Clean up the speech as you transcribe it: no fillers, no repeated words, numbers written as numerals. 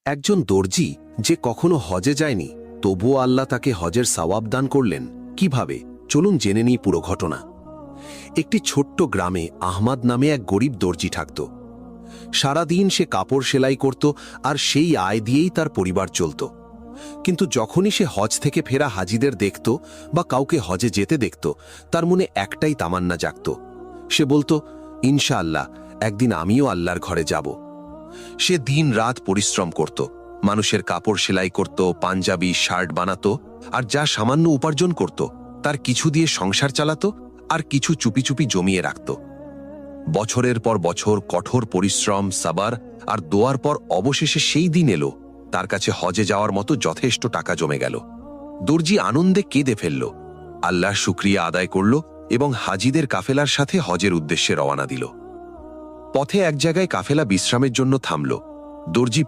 একজন দর্জি যে কখনো হজে যায়নি, তবুও আল্লাহ তাকে হজের সওয়াব দান করলেন। কিভাবে? চলুন জেনে নিই পুরো ঘটনা। একটি ছোট্ট গ্রামে আহমাদ নামে এক গরিব দর্জি থাকত। সারাদিন সে কাপড় সেলাই করত, আর সেই আয় দিয়েই তার পরিবার চলত। কিন্তু যখনই সে হজ থেকে ফেরা হাজিদের দেখত বা কাউকে হজে যেতে দেখত, তার মনে একটাই তামান্না জাগত। সে বলতো, ইনশাআল্লাহ একদিন আমিও আল্লাহর ঘরে যাব। সে দিন রাত পরিশ্রম করত, মানুষের কাপড় সেলাই করত, পাঞ্জাবি শার্ট বানাতো, আর যা সামান্য উপার্জন করত তার কিছু দিয়ে সংসার চালাতো, আর কিছু চুপি চুপি জমিয়ে রাখত। বছরের পর বছর কঠোর পরিশ্রম, সাবার আর দোয়ার পর অবশেষে সেই দিন এলো, তার কাছে হজে যাওয়ার মতো যথেষ্ট টাকা জমে গেল। দর্জি আনন্দে কেঁদে ফেলল, আল্লাহর শুকরিয়া আদায় করল এবং হাজিদের কাফেলার সাথে হজের উদ্দেশ্যে রওনা দিল। পথে এক জায়গায় কাফেলা বিশ্রামের জন্য থামল। দর্জি